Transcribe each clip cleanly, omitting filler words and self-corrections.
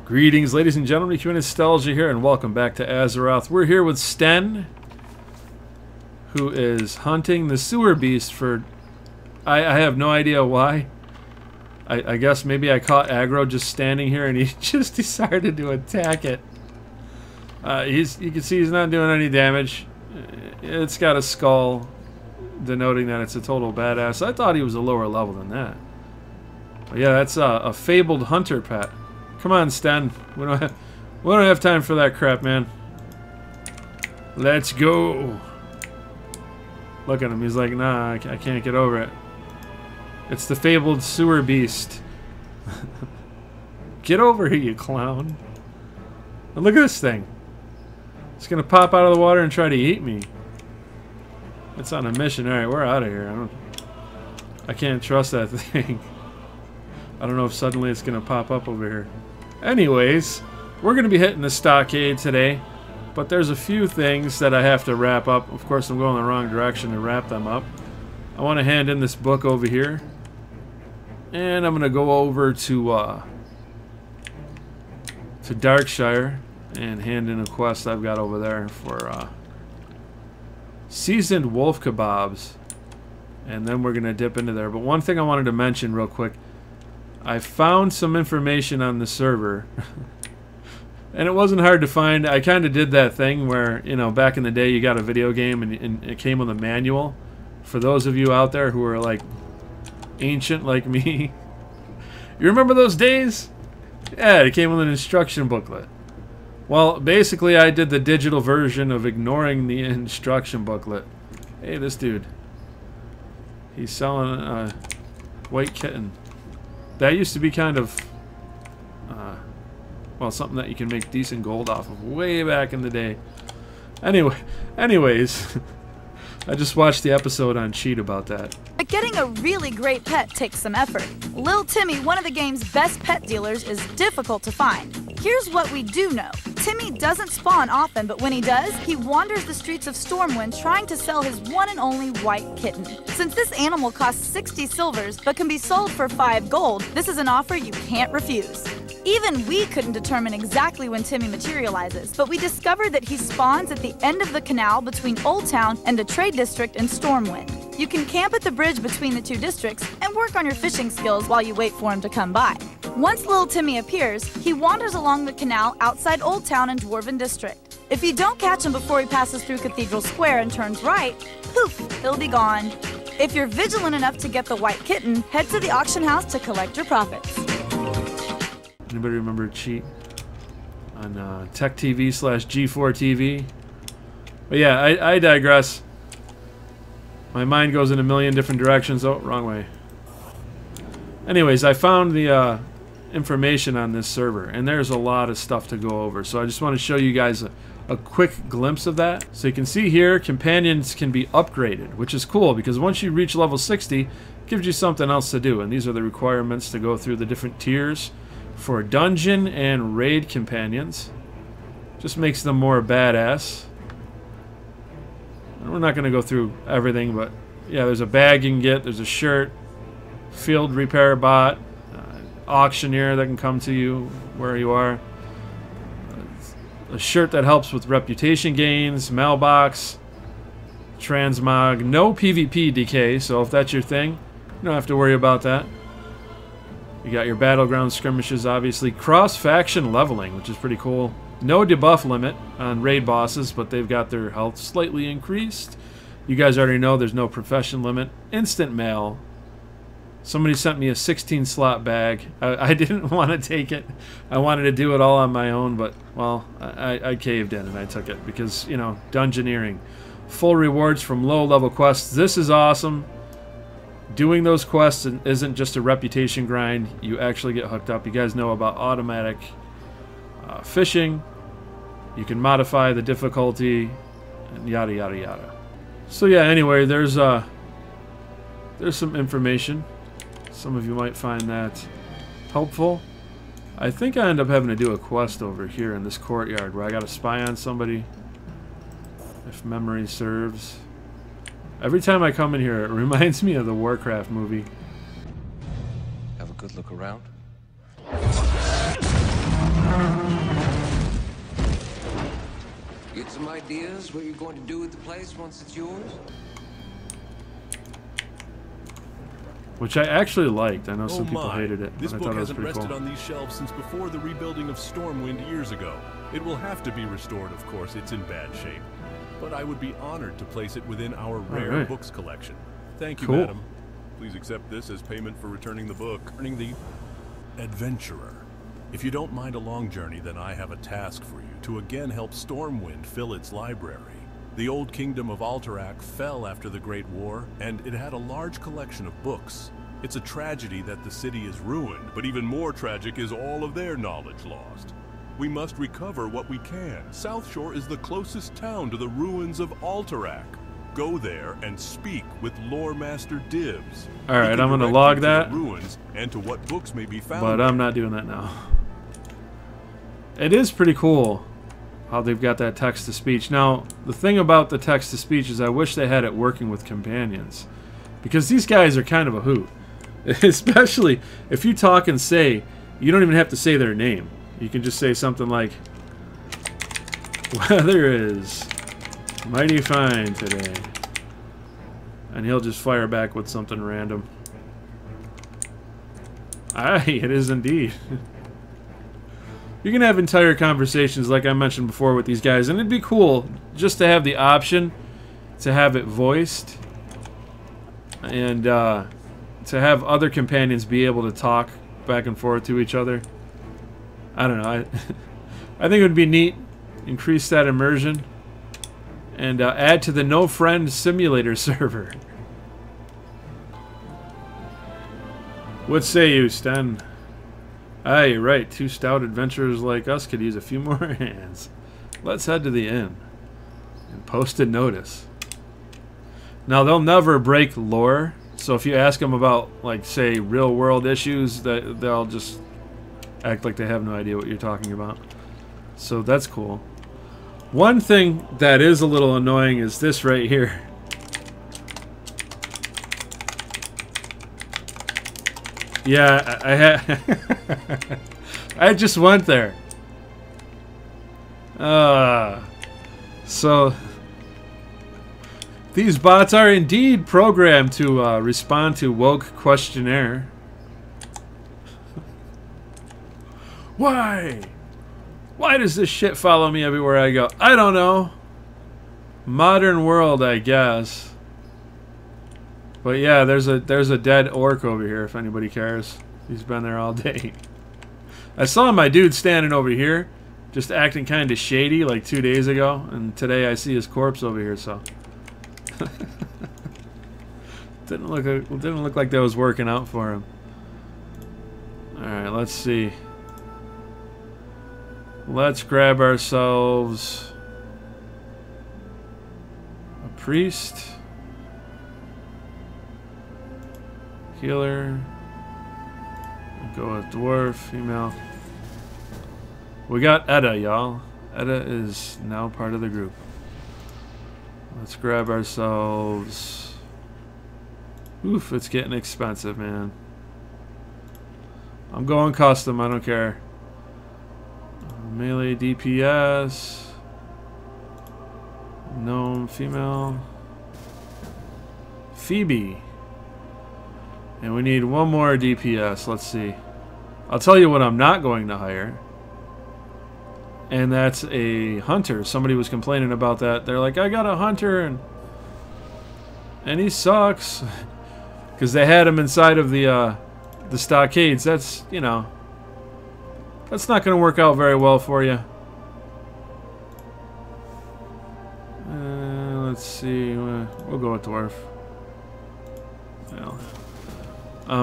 Greetings, ladies and gentlemen. Q Nostalgia here, and welcome back to Azeroth. We're here with Sten, who is hunting the sewer beast for... I have no idea why. I guess maybe I caught aggro just standing here, and he just decided to attack it. You can see he's not doing any damage. It's got a skull, denoting that it's a total badass. I thought he was a lower level than that. But yeah, that's a fabled hunter pet. Come on, Sten. We don't have time for that crap, man. Let's go. Look at him. He's like, nah, I can't get over it. It's the fabled sewer beast. Get over here, you clown. And look at this thing. It's gonna pop out of the water and try to eat me. It's on a mission. All right, we're out of here. I can't trust that thing. I don't know if suddenly it's gonna pop up over here. Anyways, we're going to be hitting the Stockade today, but there's a few things that I have to wrap up. Of course, I'm going the wrong direction to wrap them up. I want to hand in this book over here, and I'm going to go over to Darkshire and hand in a quest I've got over there for seasoned wolf kebabs, and then we're going to dip into there. But one thing I wanted to mention real quick, I found some information on the server, and it wasn't hard to find. I kind of did that thing where, you know, back in the day you got a video game and it came with a manual. For those of you out there who are like ancient like me, you remember those days? Yeah, it came with an instruction booklet. Well, basically I did the digital version of ignoring the instruction booklet. Hey, this dude. He's selling a white kitten. That used to be kind of, well, something that you can make decent gold off of way back in the day. Anyways, I just watched the episode on Cheat about that. But getting a really great pet takes some effort. Lil Timmy, one of the game's best pet dealers, is difficult to find. Here's what we do know. Timmy doesn't spawn often, but when he does, he wanders the streets of Stormwind trying to sell his one and only white kitten. Since this animal costs 60 silvers, but can be sold for 5 gold, this is an offer you can't refuse. Even we couldn't determine exactly when Timmy materializes, but we discovered that he spawns at the end of the canal between Old Town and the trade district in Stormwind. You can camp at the bridge between the two districts and work on your fishing skills while you wait for him to come by. Once Little Timmy appears, he wanders along the canal outside Old Town and Dwarven District. If you don't catch him before he passes through Cathedral Square and turns right, poof, he'll be gone. If you're vigilant enough to get the white kitten, head to the auction house to collect your profits. Anybody remember Cheat on Tech TV/G4TV? But yeah, I digress. My mind goes in a million different directions. Oh, wrong way. Anyways, I found the information on this server, and there's a lot of stuff to go over. So I just want to show you guys a quick glimpse of that. So you can see here, companions can be upgraded, which is cool because once you reach level 60, it gives you something else to do. And these are the requirements to go through the different tiers for dungeon and raid companions. Just makes them more badass. And we're not going to go through everything, but yeah, there's a bag you can get, there's a shirt, field repair bot, auctioneer that can come to you where you are, a shirt that helps with reputation gains, mailbox, transmog, no PvP decay, so if that's your thing, you don't have to worry about that. You got your battleground skirmishes, obviously. Cross-faction leveling, which is pretty cool. No debuff limit on raid bosses, but they've got their health slightly increased. You guys already know there's no profession limit. Instant mail. Somebody sent me a 16-slot bag. I didn't want to take it. I wanted to do it all on my own, but, well, I caved in and I took it because, you know, dungeoneering. Full rewards from low-level quests. This is awesome. Doing those quests isn't just a reputation grind. You actually get hooked up. You guys know about automatic fishing. You can modify the difficulty, and yada yada yada. So yeah, anyway, there's some information. Some of you might find that helpful. I think I end up having to do a quest over here in this courtyard where I got to spy on somebody, if memory serves. Every time I come in here, it reminds me of the Warcraft movie. Have a good look around. Get some ideas what you're going to do with the place once it's yours? Which I actually liked. I know Oh some people my. hated it, This but I book thought it was hasn't pretty rested cool. on these shelves since before the rebuilding of Stormwind years ago. It will have to be restored, of course. It's in bad shape. But I would be honored to place it within our rare right. books collection. Thank you, Cool. madam. Please accept this as payment for returning the book. Returning the Adventurer. If you don't mind a long journey, then I have a task for you to again help Stormwind fill its library. The old kingdom of Alterac fell after the Great War, and it had a large collection of books. It's a tragedy that the city is ruined, but even more tragic is all of their knowledge lost. We must recover what we can. South Shore is the closest town to the ruins of Alterac. Go there and speak with Lore Master Dibs. All right, He can I'm gonna direct log you to that. the ruins and to what books may be found. But I'm not doing that now. It is pretty cool how they've got that text-to-speech. Now, the thing about the text-to-speech is I wish they had it working with companions. Because these guys are kind of a hoot. Especially if you talk and say, you don't even have to say their name. You can just say something like, "Weather is mighty fine today." And he'll just fire back with something random. Aye, it is indeed. You can have entire conversations, like I mentioned before, with these guys, and it'd be cool just to have the option to have it voiced and to have other companions be able to talk back and forth to each other. I don't know. I think it would be neat. Increase that immersion and add to the No Friend Simulator server. What say you, Sten? Aye, you're right. Two stout adventurers like us could use a few more hands. Let's head to the inn and post a notice. Now, they'll never break lore, so if you ask them about, like, say, real-world issues, they'll just act like they have no idea what you're talking about. So that's cool. One thing that is a little annoying is this right here. Yeah, I just went there. So these bots are indeed programmed to respond to woke questionnaire. Why? Why does this shit follow me everywhere I go? I don't know. Modern world, I guess. But yeah, there's a dead orc over here if anybody cares. He's been there all day. I saw my dude standing over here, just acting kind of shady like 2 days ago, and today I see his corpse over here. So didn't look like that was working out for him. All right, let's see. Let's grab ourselves a priest. Healer. Go with dwarf, female. We got Edda, y'all. Edda is now part of the group. Let's grab ourselves. Oof, it's getting expensive, man. I'm going custom, I don't care. Melee DPS. Gnome, female. Phoebe. And we need one more DPS. Let's see. I'll tell you what I'm not going to hire. And that's a hunter. Somebody was complaining about that. They're like, I got a hunter and he sucks. Because they had him inside of the stockades. That's, you know, that's not going to work out very well for you. Let's see. We'll go with dwarf. Well,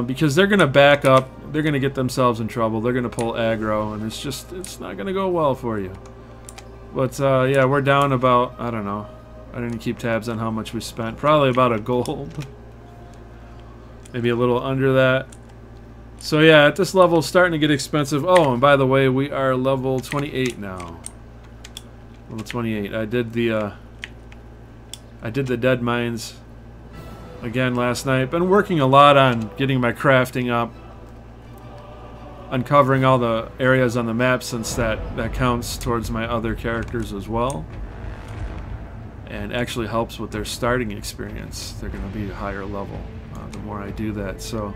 because they're going to back up. They're going to get themselves in trouble. They're going to pull aggro, and it's not going to go well for you. But, yeah, we're down about, I don't know. I didn't keep tabs on how much we spent. Probably about a gold. Maybe a little under that. So, yeah, at this level, it's starting to get expensive. Oh, and by the way, we are level 28 now. Level 28. I did the dead mines again last night. Been working a lot on getting my crafting up. uncovering all the areas on the map, since that counts towards my other characters as well, and actually helps with their starting experience. They're going to be a higher level the more I do that. So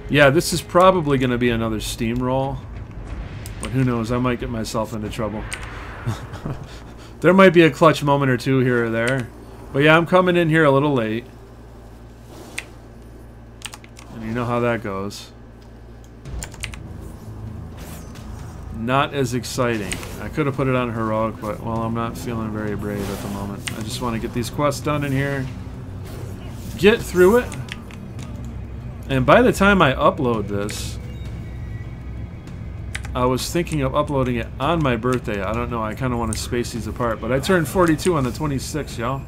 yeah, this is probably going to be another steamroll, but who knows, I might get myself into trouble. There might be a clutch moment or two here or there, but yeah, I'm coming in here a little late, and you know how that goes. Not as exciting. I could have put it on heroic, but well, I'm not feeling very brave at the moment. I just want to get these quests done in here, get through it, and by the time I upload this, I was thinking of uploading it on my birthday. I don't know, I kind of want to space these apart, but I turned 42 on the 26th, y'all.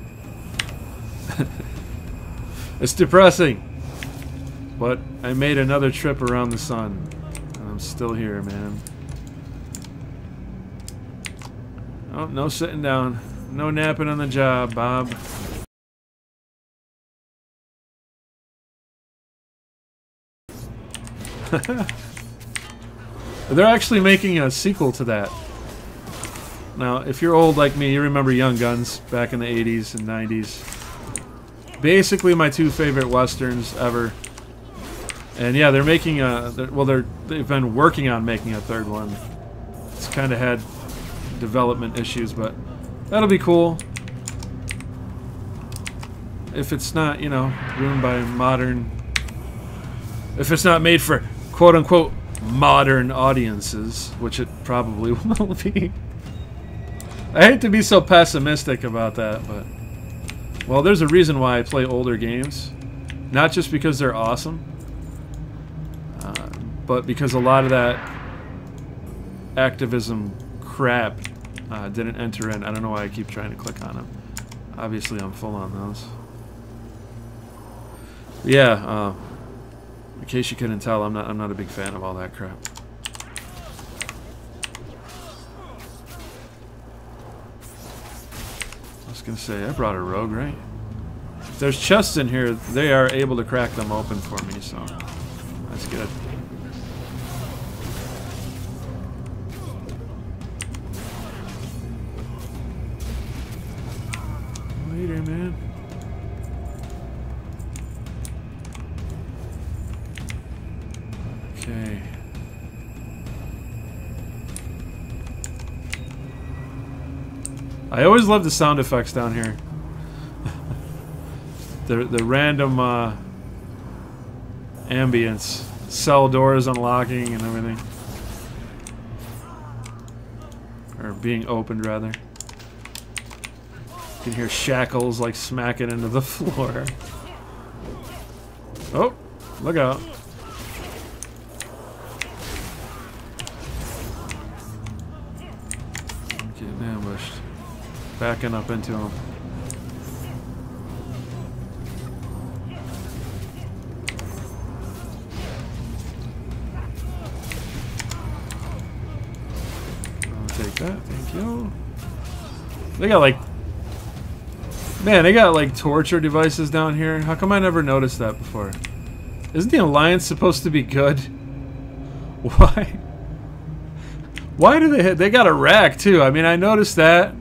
It's depressing, but I made another trip around the sun, and I'm still here, man. Oh, no sitting down. No napping on the job, Bob. They're actually making a sequel to that. Now, if you're old like me, you remember Young Guns back in the 80s and 90s. Basically my two favorite westerns ever. And yeah, they're making a... they've been working on making a third one. It's kind of had development issues, but that'll be cool. If it's not, you know, ruined by modern... If it's not made for quote-unquote modern audiences, which it probably will be. I hate to be so pessimistic about that, but... Well, there's a reason why I play older games. Not just because they're awesome, but because a lot of that activism crap didn't enter in. I don't know why I keep trying to click on them. Obviously, I'm full on those. Yeah, in case you couldn't tell, I'm not a big fan of all that crap. I was gonna say, I brought a rogue, right? If there's chests in here, they are able to crack them open for me, so that's good. Later, man. Okay. I always love the sound effects down here. the random ambience, cell doors unlocking and everything, or being opened rather. You can hear shackles like smacking into the floor. Oh, look out. Getting ambushed. Backing up into him. I'll take that, thank you. They got like... Man, they got like torture devices down here. How come I never noticed that before? Isn't the Alliance supposed to be good? Why? Why do they hit? They got a rack too. I mean, I noticed that,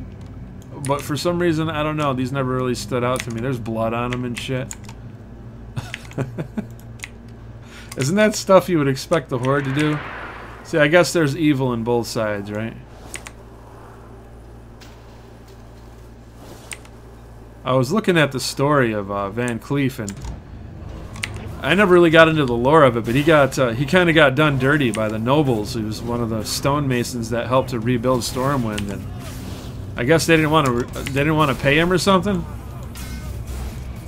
but for some reason, I don't know. These never really stood out to me. There's blood on them and shit. Isn't that stuff you would expect the Horde to do? See, I guess there's evil in both sides, right? I was looking at the story of Van Cleef, and I never really got into the lore of it, but he kind of got done dirty by the nobles. He was one of the stonemasons that helped to rebuild Stormwind, and I guess they didn't want to pay him or something.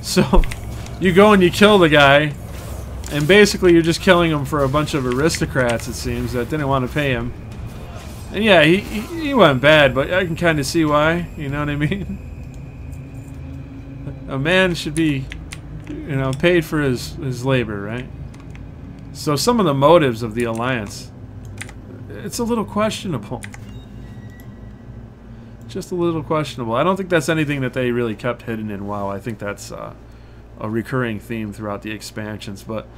So you go and you kill the guy, and basically you're just killing him for a bunch of aristocrats, it seems, that didn't want to pay him. And yeah, he went bad, but I can kind of see why. You know what I mean? A man should be, you know, paid for his labor, right? So some of the motives of the Alliance, it's a little questionable. Just a little questionable. I don't think that's anything that they really kept hidden in WoW. I think that's a recurring theme throughout the expansions. But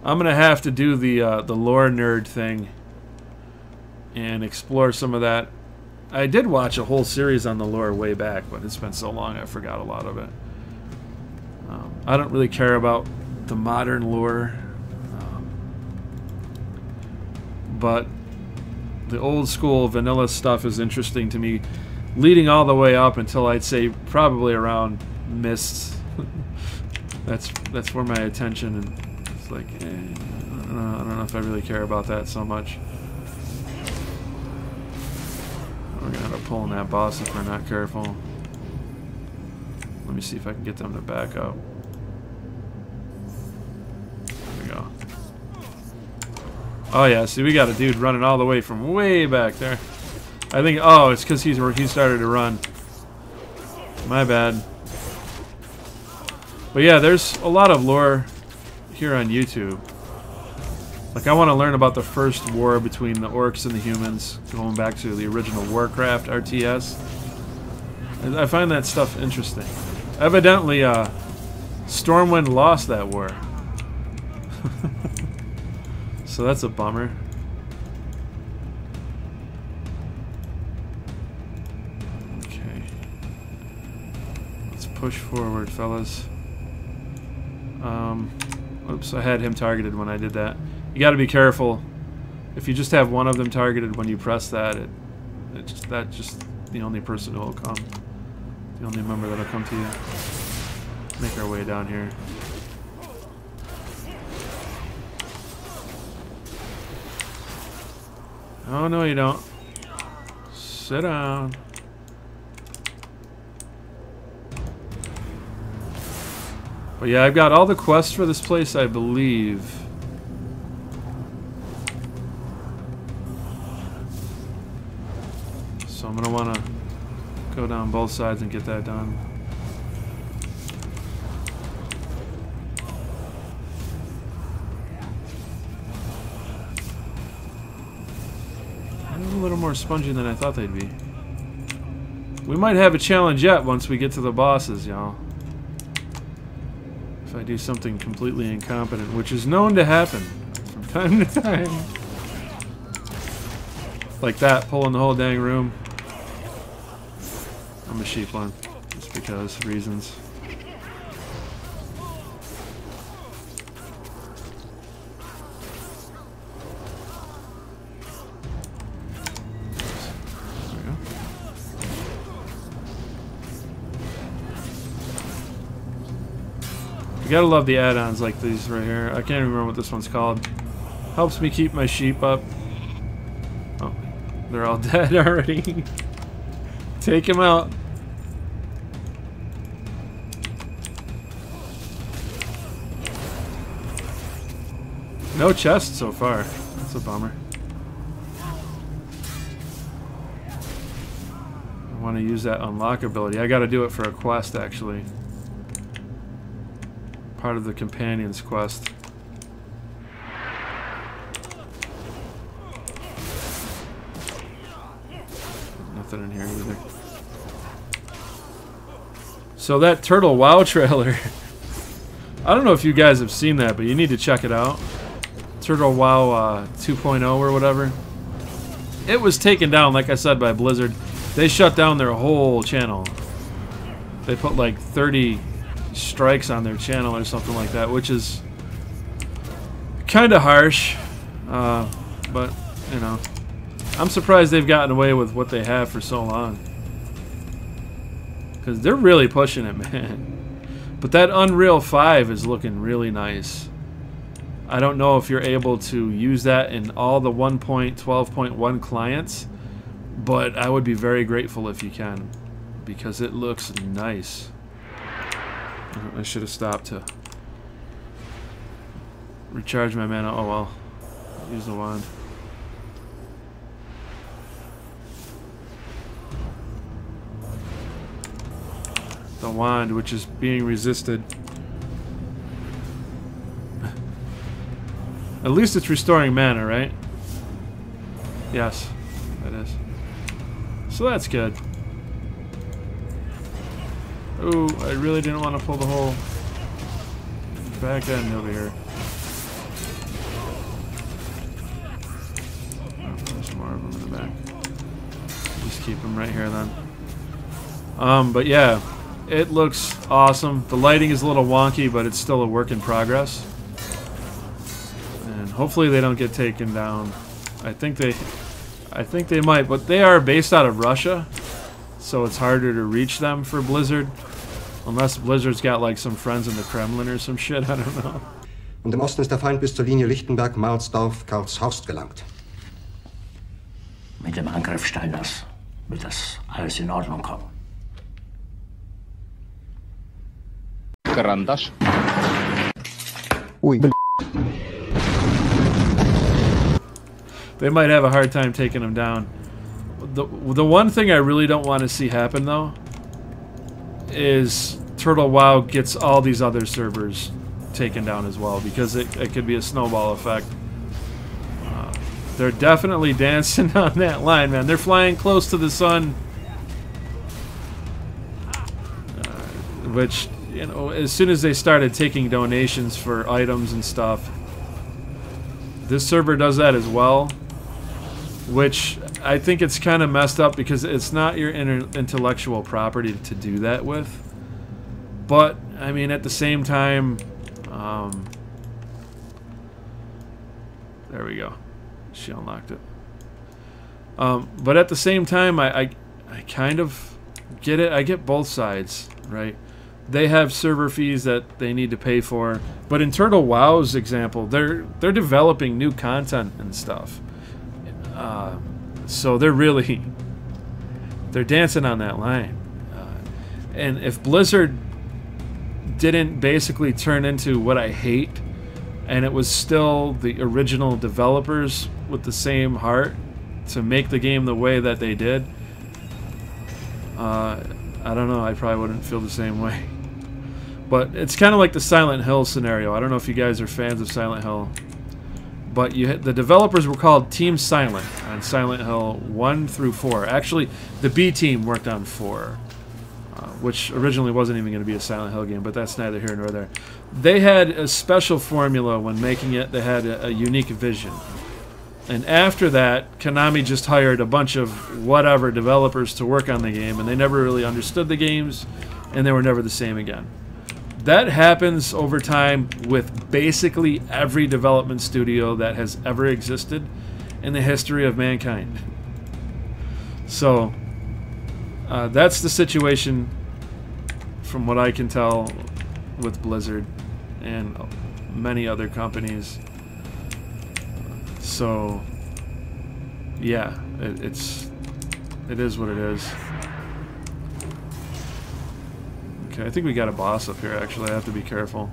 I'm gonna have to do the lore nerd thing and explore some of that. I did watch a whole series on the lore way back, but it's been so long I forgot a lot of it. I don't really care about the modern lore, but the old school vanilla stuff is interesting to me, leading all the way up until I'd say probably around Mists. that's where my attention, and it's like, I don't know if I really care about that so much. We're gonna end up pulling that boss if we're not careful. Let me see if I can get them to back up. There we go. Oh yeah, see, we got a dude running all the way from way back there. I think, oh, it's because he started to run. My bad. But yeah, there's a lot of lore here on YouTube. Like, I want to learn about the first war between the orcs and the humans, going back to the original Warcraft RTS. I find that stuff interesting. Evidently, Stormwind lost that war. So that's a bummer. Okay. Let's push forward, fellas. Oops, I had him targeted when I did that. You got to be careful. If you just have one of them targeted when you press that, that's just the only person who will come. The only member that'll come to you. Make our way down here. Oh no, you don't. Sit down. But yeah, I've got all the quests for this place, I believe. So I'm gonna want to go down both sides and get that done. They're a little more spongy than I thought they'd be. We might have a challenge yet once we get to the bosses, y'all. If I do something completely incompetent, which is known to happen from time to time. Like that, pulling the whole dang room. I'm a sheep one, just because reasons. There we go. You gotta love the add-ons like these right here. I can't even remember what this one's called. Helps me keep my sheep up. Oh, they're all dead already. Take him out. No chest so far. That's a bummer. I want to use that unlock ability. I got to do it for a quest, actually. Part of the companion's quest. Nothing in here either. So that Turtle WoW trailer, I don't know if you guys have seen that, but you need to check it out. Turtle WoW 2.0 or whatever. It was taken down, like I said, by Blizzard. They shut down their whole channel. They put like 30 strikes on their channel or something like that, which is kind of harsh. But, you know, I'm surprised they've gotten away with what they have for so long. Because they're really pushing it, man. But that Unreal 5 is looking really nice. I don't know if you're able to use that in all the 1.12.1 clients, but I would be very grateful if you can, because it looks nice. I should have stopped to recharge my mana. Oh well. Use the wand. The wand, which is being resisted. At least it's restoring mana, right? Yes, that is. So that's good. Ooh, I really didn't want to pull the whole back end over here. keep them right here then. But yeah, it looks awesome. The lighting is a little wonky, but it's still a work in progress. And hopefully they don't get taken down. I think they might, but they are based out of Russia, so it's harder to reach them for Blizzard. Unless Blizzard's got like some friends in the Kremlin or some shit, I don't know. Und im Osten ist der Feind bis zur Linie Lichtenberg, Marsdorf, Karlshorst gelangt. Mit dem Angriff Steiners wird das alles in Ordnung kommen. Карандаш. Ui. They might have a hard time taking them down. The one thing I really don't want to see happen, though, is Turtle WoW gets all these other servers taken down as well, because it could be a snowball effect. They're definitely dancing on that line, man. They're flying close to the sun. Which, you know, as soon as they started taking donations for items and stuff, this server does that as well. Which I think it's kind of messed up because it's not your intellectual property to do that with. But, I mean, at the same time, there we go. She unlocked it. But at the same time, I kind of get it. I get both sides, right? They have server fees that they need to pay for. But in Turtle WoW's example, they're developing new content and stuff. So they're dancing on that line. And if Blizzard didn't basically turn into what I hate, and it was still the original developers with the same heart to make the game the way that they did, I don't know, I probably wouldn't feel the same way. But it's kind of like the Silent Hill scenario. I don't know if you guys are fans of Silent Hill. But the developers were called Team Silent on Silent Hill 1 through 4. Actually, the B team worked on 4, which originally wasn't even going to be a Silent Hill game, but that's neither here nor there. They had a special formula when making it. They had a unique vision. And after that, Konami just hired a bunch of whatever developers to work on the game, and they never really understood the games, and they were never the same again. That happens over time with basically every development studio that has ever existed in the history of mankind. So, that's the situation from what I can tell with Blizzard and many other companies. So, yeah, it is what it is. Okay, I think we got a boss up here, actually. I have to be careful.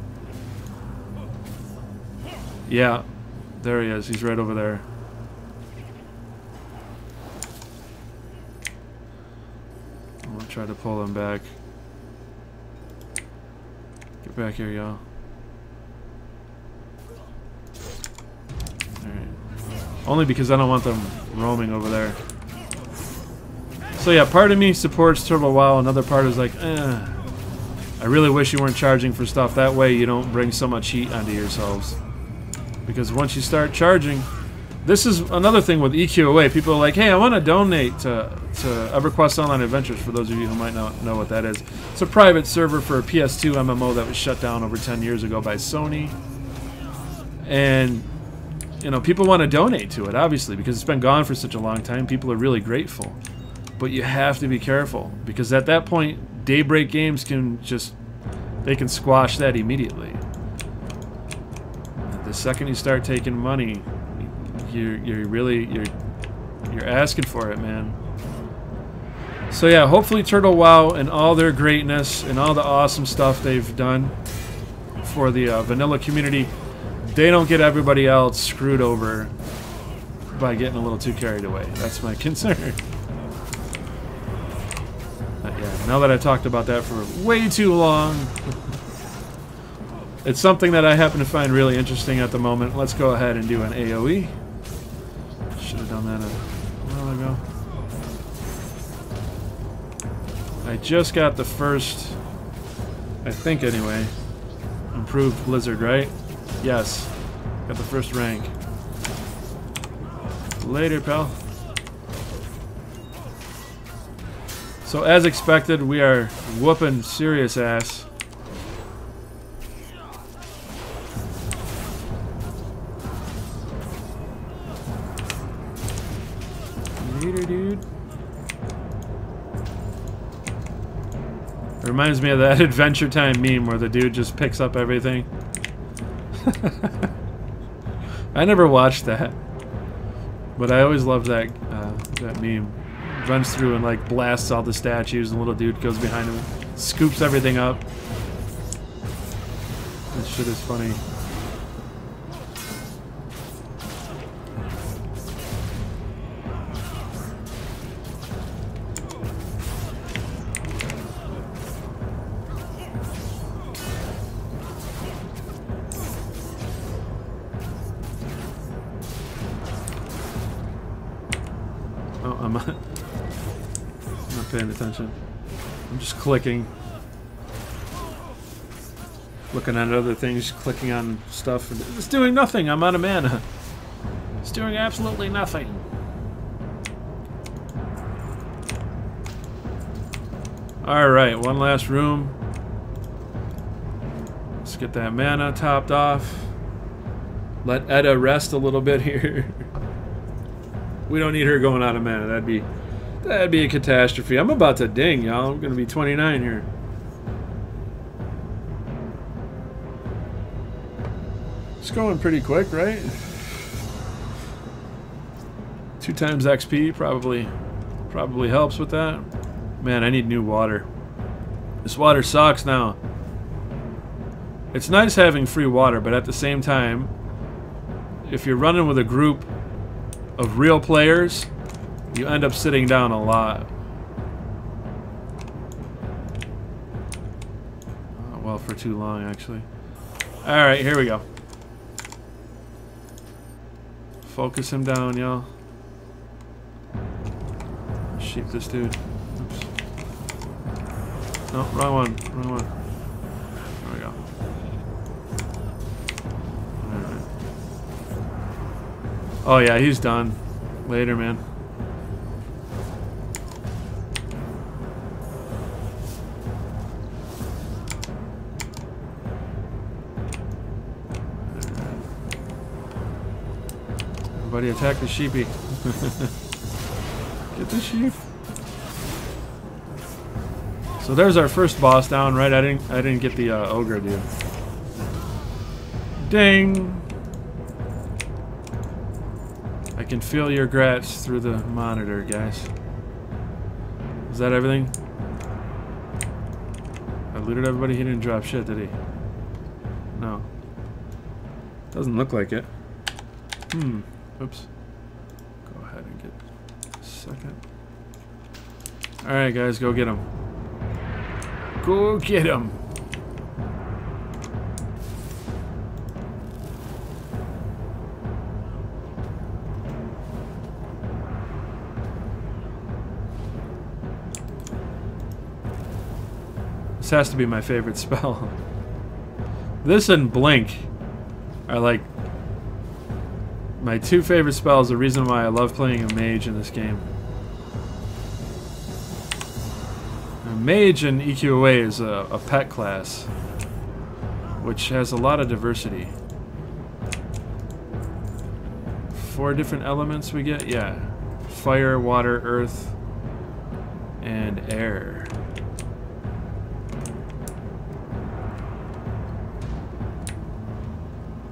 Yeah, there he is. He's right over there. I'm gonna try to pull him back. Get back here, y'all. Alright. Only because I don't want them roaming over there. So yeah, part of me supports Turtle WoW, another part is like, I really wish you weren't charging for stuff. That way you don't bring so much heat onto yourselves. Because once you start charging... This is another thing with EQOA. People are like, hey, I want to donate to EverQuest Online Adventures, for those of you who might not know what that is. It's a private server for a PS2 MMO that was shut down over 10 years ago by Sony. And, you know, people want to donate to it, obviously, because it's been gone for such a long time. People are really grateful. But you have to be careful, because at that point, Daybreak Games can just, they can squash that immediately. The second you start taking money, you're asking for it, man. So yeah, hopefully Turtle WoW and all their greatness and all the awesome stuff they've done for the vanilla community, they don't get everybody else screwed over by getting a little too carried away. That's my concern. Yeah, now that I've talked about that for way too long, it's something that I happen to find really interesting at the moment. Let's go ahead and do an AoE. Should have done that a while ago. I just got the first, I think anyway, improved Blizzard, right? Yes. Got the first rank. Later, pal. So as expected, we are whooping serious ass. Later, dude. It reminds me of that Adventure Time meme where the dude just picks up everything. I never watched that, but I always loved that that meme. Runs through and like blasts all the statues, and the little dude goes behind him, scoops everything up. This shit is funny. Oh, I'm not paying attention. I'm just clicking. Looking at other things, clicking on stuff. It's doing nothing. I'm out of mana. It's doing absolutely nothing. Alright, one last room. Let's get that mana topped off. Let Edda rest a little bit here. We don't need her going out of mana. That'd be a catastrophe. I'm about to ding, y'all. I'm gonna be 29 here. It's going pretty quick, right? 2 times XP probably helps with that. Man, I need new water. This water sucks now. It's nice having free water, but at the same time, if you're running with a group of real players, you end up sitting down a lot. Well, for too long, actually. Alright, here we go. Focus him down, y'all. Sheep this dude. Oops. No, wrong one. Wrong one. There we go. Alright. Oh yeah, he's done. Later, man. Everybody attack the sheepy. Get the sheep. So there's our first boss down, right? I didn't get the ogre dude. Ding! I can feel your grats through the monitor, guys. Is that everything? I looted everybody. He didn't drop shit, did he? No. Doesn't look like it. Oops. Go ahead and get a second. Alright, guys, go get him. Go get him. This has to be my favorite spell. This and Blink are like my 2 favorite spells, the reason why I love playing a mage in this game. A mage in EQOA is a pet class, which has a lot of diversity. 4 different elements we get? Yeah. Fire, water, earth, and air.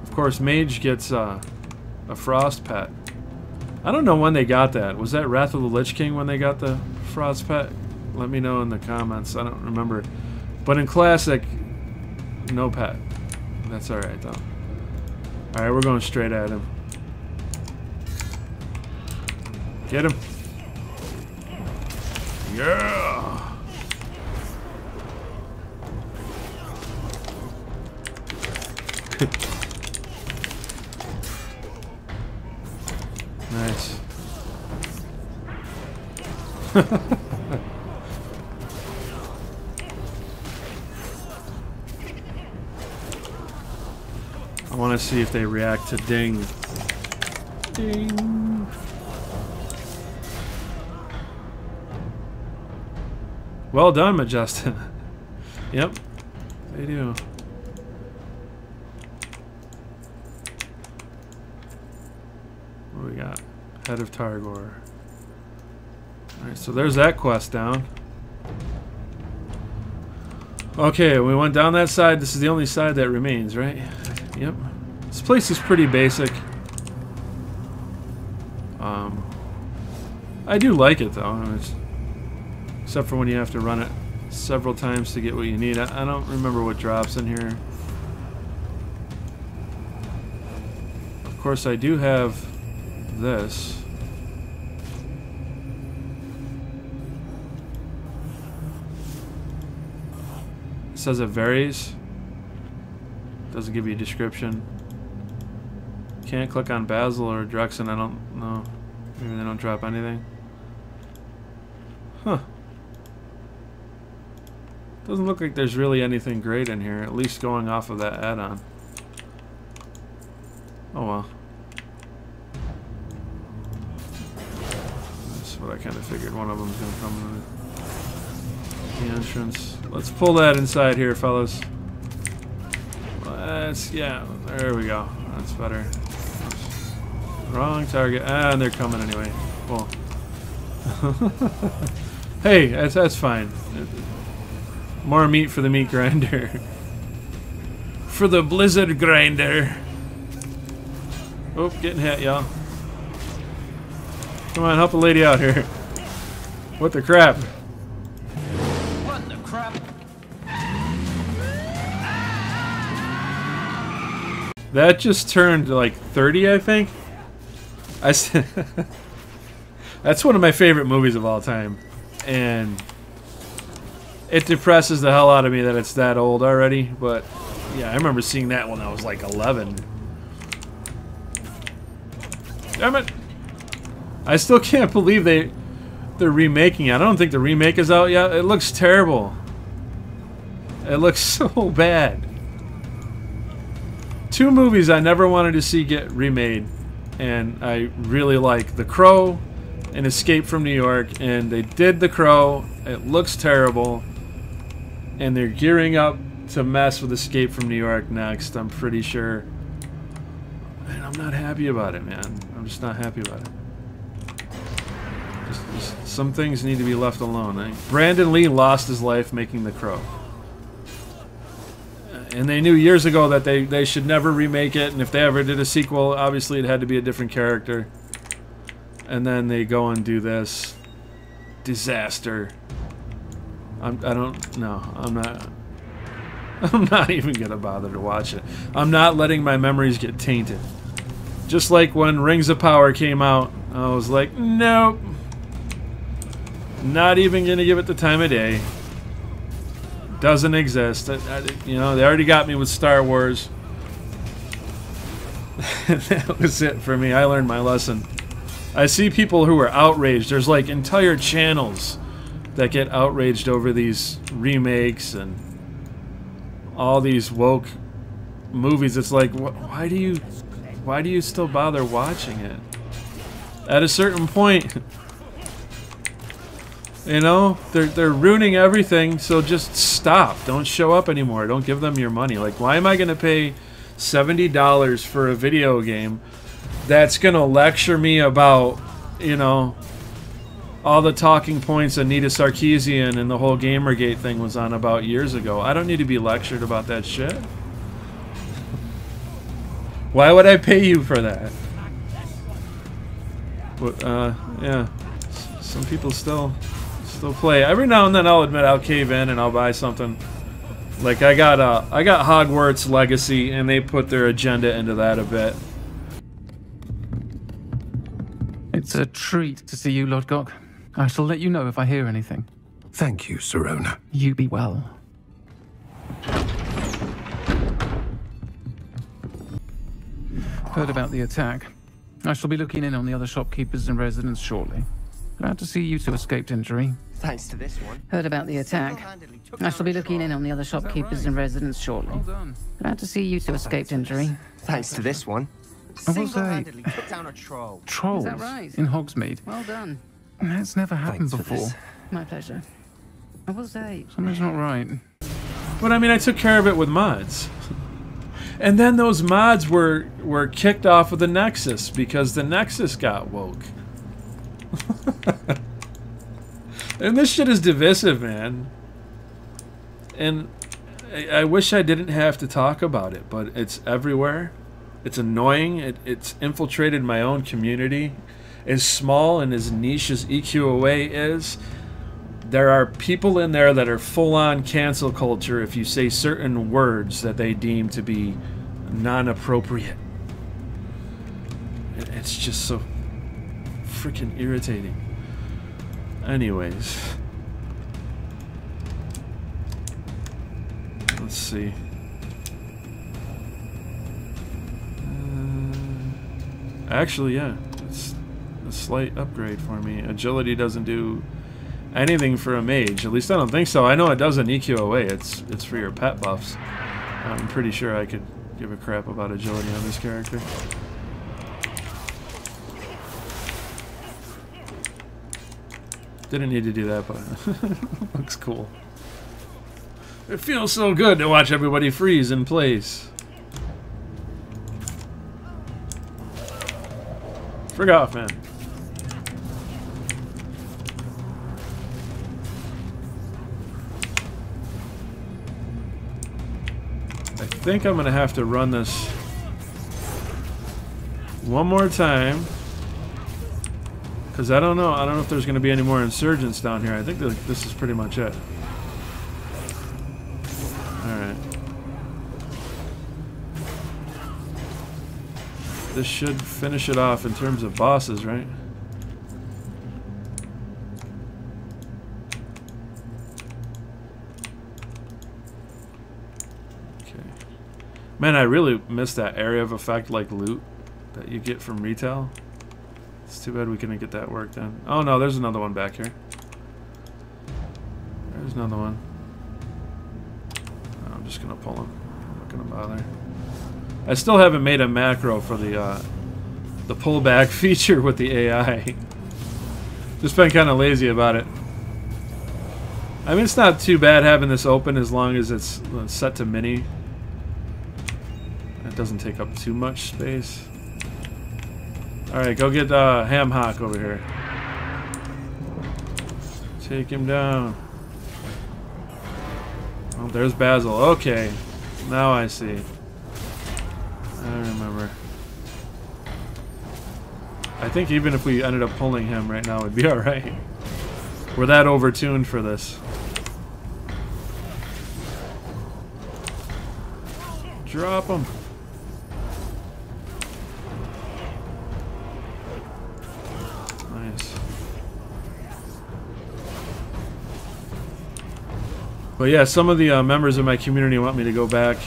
Of course, mage gets a frost pet. I don't know when they got that. Was that Wrath of the Lich King when they got the frost pet? Let me know in the comments. I don't remember. But in Classic, no pet. That's alright, though. Alright, we're going straight at him. Get him. Yeah! Nice. I want to see if they react to ding. Ding. Well done, Majestic. Yep, they do. What do we got? Head of Targor. Alright, so there's that quest down. Okay, we went down that side. This is the only side that remains, right? Yep. This place is pretty basic. I do like it though, except for when you have to run it several times to get what you need. I don't remember what drops in here. Of course, I do have this. It says it varies. Doesn't give you a description. Can't click on Basil or Drexen. I don't know. Maybe they don't drop anything. Huh. Doesn't look like there's really anything great in here, at least going off of that add-on. Oh well. That's what I kind of figured. One of them's going to come in the entrance. Let's pull that inside here, fellas. Yeah, there we go. That's better. Wrong target. And they're coming anyway. Cool. Hey, that's fine. More meat for the meat grinder. For the blizzard grinder. Oh, getting hit, y'all. Come on, help a lady out here. What the crap? What the crap? That just turned like 30, I think. That's one of my favorite movies of all time, and it depresses the hell out of me that it's that old already. But yeah, I remember seeing that when I was like 11. Damn it! I still can't believe they're remaking it. I don't think the remake is out yet. It looks terrible. It looks so bad. Two movies I never wanted to see get remade, and I really like The Crow and Escape from New York, and they did The Crow. It looks terrible, and they're gearing up to mess with Escape from New York next, I'm pretty sure. And I'm not happy about it, man. I'm just not happy about it. Just some things need to be left alone. Brandon Lee lost his life making The Crow. And they knew years ago that they should never remake it, and if they ever did a sequel, obviously it had to be a different character. And then they go and do this disaster. I'm not even gonna bother to watch it. I'm not letting my memories get tainted. Just like when Rings of Power came out, I was like, nope. Not even gonna give it the time of day. Doesn't exist. You know, they already got me with Star Wars. That was it for me. I learned my lesson. I see people who are outraged. There's like entire channels that get outraged over these remakes and all these woke movies. It's like, why do you still bother watching it? At a certain point, you know, they're ruining everything, so just stop. Don't show up anymore. Don't give them your money. Like, why am I going to pay $70 for a video game that's going to lecture me about, you know, all the talking points Anita Sarkeesian and the whole Gamergate thing was on about years ago? I don't need to be lectured about that shit. Why would I pay you for that? But, yeah. Some people still play. Every now and then I'll admit I'll cave in and I'll buy something. Like I got Hogwarts Legacy, and they put their agenda into that a bit. It's a treat to see you, Lodgok. I shall let you know if I hear anything. Thank you, Sirona. You be well. Heard about the attack. I shall be looking in on the other shopkeepers and residents shortly. Glad to see you two escaped injury. Thanks to this one. Heard about the attack. I shall be looking in on the other shopkeepers and residents shortly. Well done. Glad to see you two escaped injury. Thanks to this one. I will say, Single-handedly took down a troll. trolls Is that right? in Hogsmeade. Well done. That's never happened Thanks for before. this. My pleasure. I will say... Something's not right. But I mean, I took care of it with mods. And then those mods were kicked off of the Nexus because the Nexus got woke. And this shit is divisive, man. And I wish I didn't have to talk about it, but it's everywhere. It's annoying. It's infiltrated my own community. As small and as niche as EQOA is, there are people in there that are full-on cancel culture if you say certain words that they deem to be non-appropriate. It's just so freaking irritating. Anyways. Let's see. Actually, yeah. It's a slight upgrade for me. Agility doesn't do anything for a mage. At least I don't think so. I know it does in EQOA. It's for your pet buffs. I'm pretty sure I could give a crap about agility on this character. Didn't need to do that, but looks cool. It feels so good to watch everybody freeze in place. Frig off, man. I think I'm gonna have to run this one more time, because I don't know if there's gonna be any more insurgents down here. I think this is pretty much it. Alright. This should finish it off in terms of bosses, right? Okay. Man, I really missed that area of effect like loot that you get from retail. It's too bad we couldn't get that work done. Oh no, there's another one back here. There's another one. I'm just gonna pull him. I'm not gonna bother. I still haven't made a macro for the pullback feature with the AI. Just been kind of lazy about it. I mean, it's not too bad having this open as long as it's set to mini. It doesn't take up too much space. Alright, go get Ham Hock over here. Take him down. Oh, there's Basil. Okay. Now I see. I remember. I think even if we ended up pulling him right now, it'd be alright. We're that overtuned for this. Drop him. Nice. But yeah, some of the members of my community want me to go back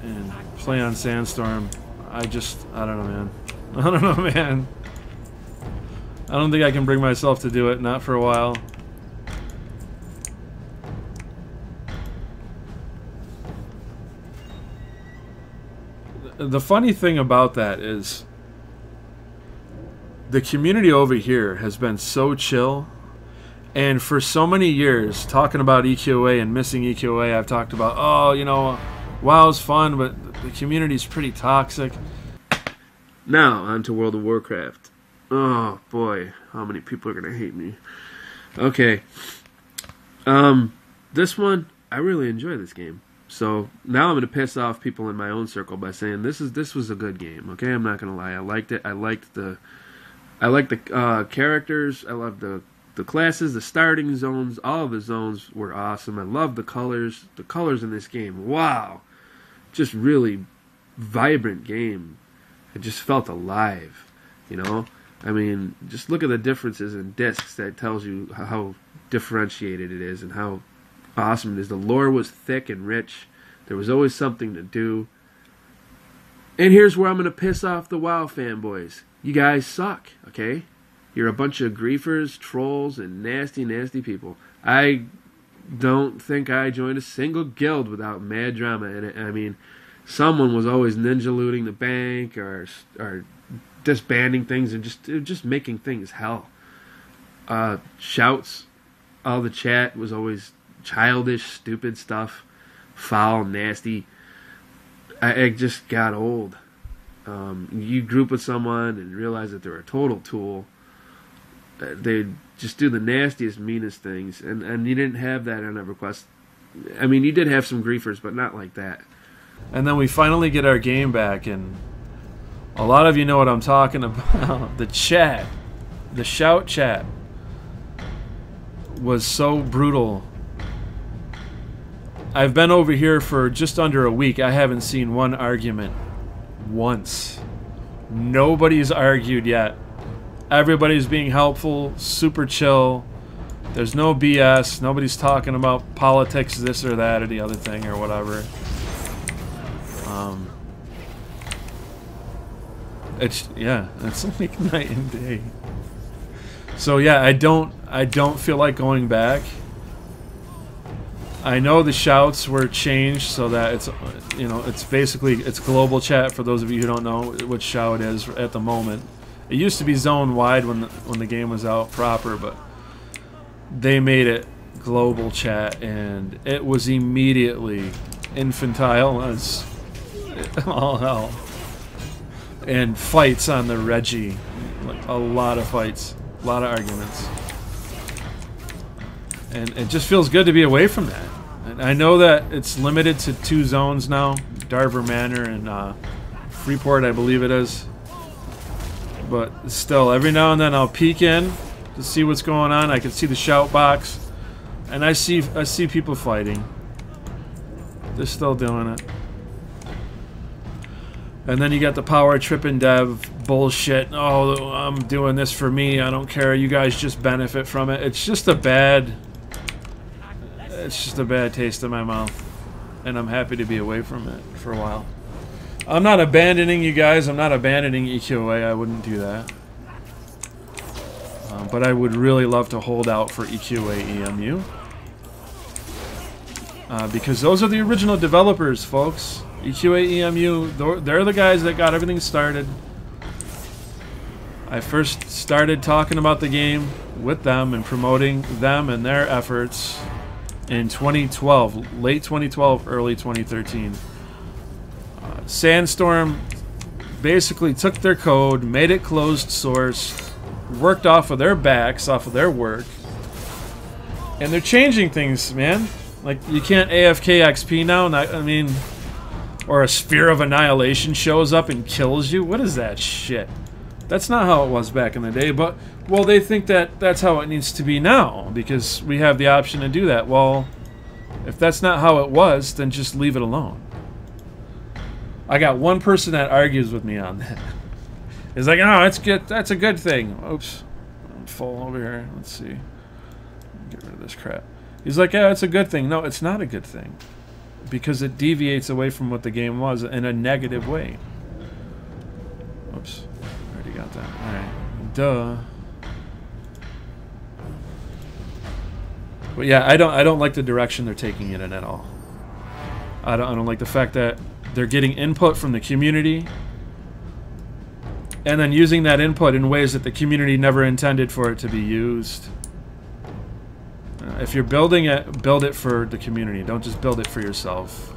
and play on Sandstorm. I don't know, man. I don't know, man. I don't think I can bring myself to do it, not for a while. The funny thing about that is the community over here has been so chill, and for so many years talking about EQOA and missing EQOA, I've talked about, oh, you know, WoW's fun, but the community's pretty toxic. Now, on to World of Warcraft. Oh, boy. How many people are going to hate me? Okay. This one, I really enjoy this game. So, now I'm going to piss off people in my own circle by saying this was a good game, okay? I'm not going to lie. I liked it. I liked the characters. I loved the classes, the starting zones. All of the zones were awesome. I love the colors. The colors in this game, wow. Just really vibrant game. It just felt alive, you know? I mean, just look at the differences in discs. That tells you how differentiated it is and how awesome it is. The lore was thick and rich. There was always something to do. And here's where I'm going to piss off the WoW fanboys. You guys suck, okay? You're a bunch of griefers, trolls, and nasty, nasty people. I don't think I joined a single guild without mad drama in it. I mean, someone was always ninja looting the bank or disbanding things and just making things hell. Shouts all the chat was always childish, stupid stuff, foul, nasty. It just got old. You group with someone and realize that they're a total tool. They just do the nastiest, meanest things, and you didn't have that on EverQuest. I mean, you did have some griefers, but not like that. And then we finally get our game back, and a lot of you know what I'm talking about. The chat, the shout chat, was so brutal. I've been over here for just under a week. I haven't seen one argument once. Nobody's argued yet. Everybody's being helpful, super chill. There's no BS. Nobody's talking about politics, this or that or the other thing or whatever. It's like night and day. So yeah, I don't feel like going back. I know the shouts were changed so that it's, you know, it's basically, it's global chat for those of you who don't know what shout is at the moment. It used to be zone wide when the game was out proper, but they made it global chat, and it was immediately infantile as all hell. And fights on the Reggie, like a lot of fights, a lot of arguments. And it just feels good to be away from that. And I know that it's limited to 2 zones now, Darver Manor and Freeport, I believe it is. But still, every now and then I'll peek in to see what's going on. I can see the shout box, and I see people fighting. They're still doing it. And then you got the power tripping dev bullshit. Oh, I'm doing this for me. I don't care. You guys just benefit from it. It's just a bad taste in my mouth, and I'm happy to be away from it for a while. I'm not abandoning you guys. I'm not abandoning EQA. I wouldn't do that. But I would really love to hold out for EQA EMU. Because those are the original developers, folks. EQA EMU, they're the guys that got everything started. I first started talking about the game with them and promoting them and their efforts in 2012, late 2012, early 2013. Sandstorm basically took their code, made it closed source, worked off of their backs, off of their work, and they're changing things, man. Like, you can't AFK XP now, I mean, or a Sphere of Annihilation shows up and kills you. What is that shit? That's not how it was back in the day, but, well, they think that that's how it needs to be now, because we have the option to do that. Well, if that's not how it was, then just leave it alone. I got one person that argues with me on that. It's like, oh, it's good. That's a good thing. Oops, I'm full over here. Let's see. Get rid of this crap. He's like, yeah, it's a good thing. No, it's not a good thing, because it deviates away from what the game was in a negative way. Oops, already got that. All right, duh. But yeah, I don't like the direction they're taking it in at all. I don't like the fact that they're getting input from the community and then using that input in ways that the community never intended for it to be used. If you're building it, build it for the community. Don't just build it for yourself.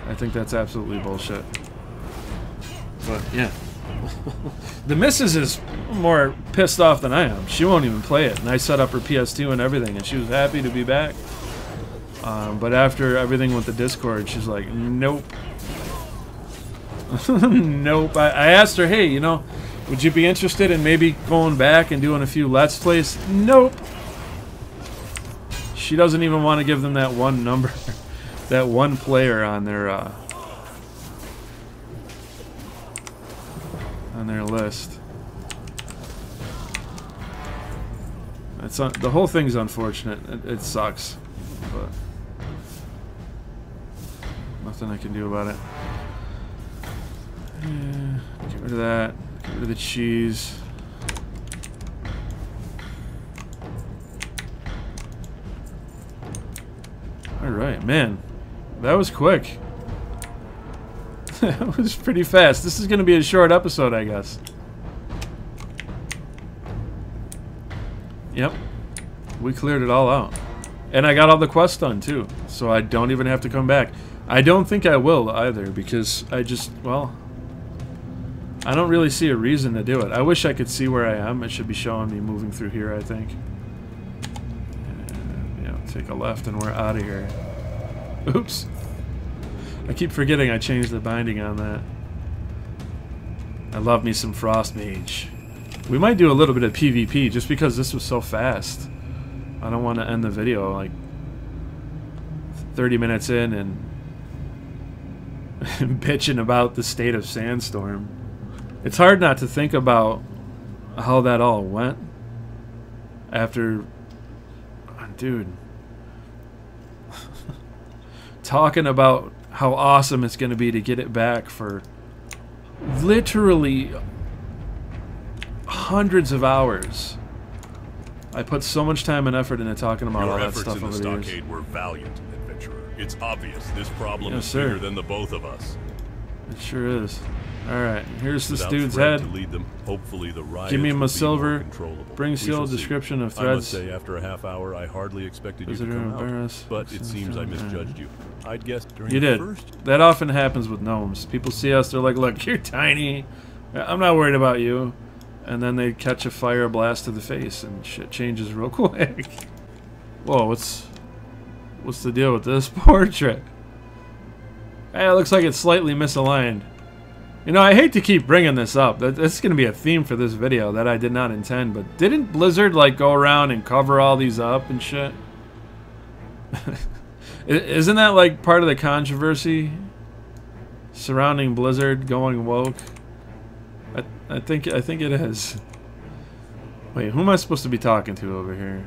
I think that's absolutely bullshit. But yeah. The missus is more pissed off than I am. She won't even play it. And I set up her PS2 and everything, and she was happy to be back. But after everything with the Discord, she's like, nope. Nope. I asked her, hey, you know, would you be interested in maybe going back and doing a few Let's Plays? Nope. She doesn't even want to give them that one number, that one player on their list. It's the whole thing's unfortunate. It sucks, but nothing I can do about it. Yeah, get rid of that. Get rid of the cheese. Alright, man. That was quick. That was pretty fast. This is going to be a short episode, I guess. Yep. We cleared it all out. And I got all the quests done too, so I don't even have to come back. I don't think I will either, because I just, well, I don't really see a reason to do it. I wish I could see where I am. It should be showing me moving through here, I think. And, yeah, take a left and we're out of here. Oops. I keep forgetting I changed the binding on that. I love me some Frost Mage. We might do a little bit of PvP just because this was so fast. I don't want to end the video like 30 minutes in and bitching about the state of Sandstorm. It's hard not to think about how that all went after, dude, talking about how awesome it's going to be to get it back for literally hundreds of hours. I put so much time and effort into talking about all that stuff over the years. Your efforts in the Stockade were valiant, adventurer. It's obvious this problem is bigger than the both of us. It sure is. Alright, here's this dude's head. head. Lead them, hopefully the Give me him a silver. Bring sealed description of threads. I must say, after a half hour, I hardly expected you to come out. But it seems I misjudged you. I'd guess during you the did. That often happens with gnomes. People see us, they're like, look, you're tiny. I'm not worried about you. And then they catch a fire blast to the face and shit changes real quick. Whoa, what's the deal with this portrait? Hey, it looks like it's slightly misaligned. You know, I hate to keep bringing this up. That's going to be a theme for this video that I did not intend. But didn't Blizzard, like, go around and cover all these up and shit? Isn't that, like, part of the controversy surrounding Blizzard going woke? I think it is. Wait, who am I supposed to be talking to over here?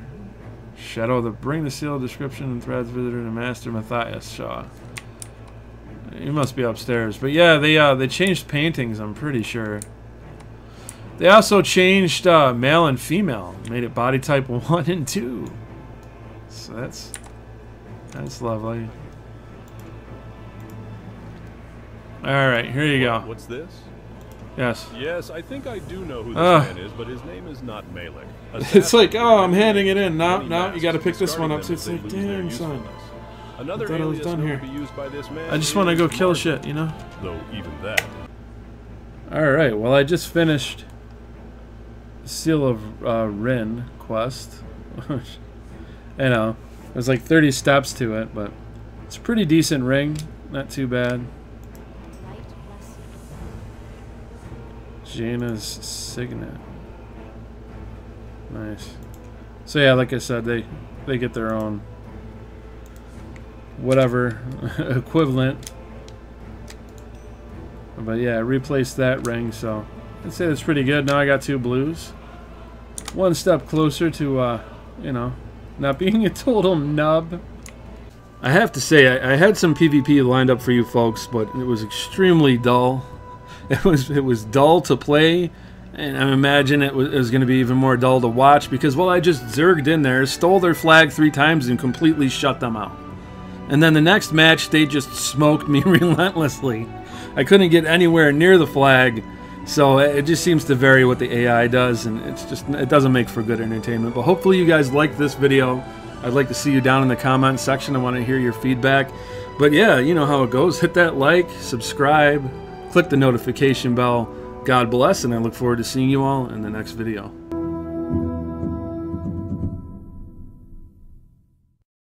Shadow the bring the sealed description and threads visitor to Master Matthias Shaw. He must be upstairs. But yeah, they changed paintings, I'm pretty sure. They also changed male and female. Made it body type 1 and 2. So that's lovely. Alright, here you go. What's this? Yes. Yes, I think I do know who this man is, but his name is not Malek. It's like, oh, I'm handing it in. No, you got to pick this one up. So it's like, damn, son. I thought I was done here. I just want to go kill shit, you know? Though even that. Alright, well, I just finished Seal of Rin quest. You know, there's like 30 steps to it, but it's a pretty decent ring. Not too bad. Jaina's Signet. Nice. So yeah, like I said, they get their own whatever equivalent. But yeah, I replaced that ring, so I'd say that's pretty good. Now I got 2 blues. One step closer to you know, not being a total nub. I have to say, I had some PvP lined up for you folks, but it was extremely dull. It was dull to play, and I imagine it was going to be even more dull to watch because, well, I just zerged in there, stole their flag 3 times, and completely shut them out. And then the next match, they just smoked me relentlessly. I couldn't get anywhere near the flag, so it just seems to vary what the AI does, and it doesn't make for good entertainment. But hopefully you guys liked this video. I'd like to see you down in the comment section. I want to hear your feedback. But yeah, you know how it goes. Hit that like, subscribe, click the notification bell. God bless, and I look forward to seeing you all in the next video.